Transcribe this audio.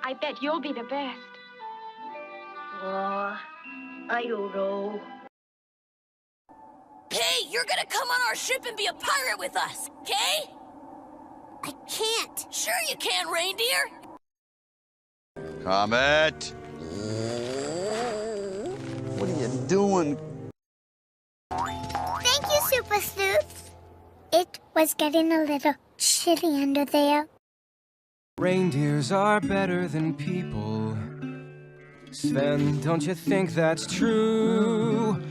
I bet you'll be the best. I don't know. Hey, you're gonna come on our ship and be a pirate with us, okay? I can't. Sure you can, Reindeer. Comet! What are you doing? Thank you, Super Sleuth. It was getting a little chilly under there. Reindeers are better than people. Sven, don't you think that's true?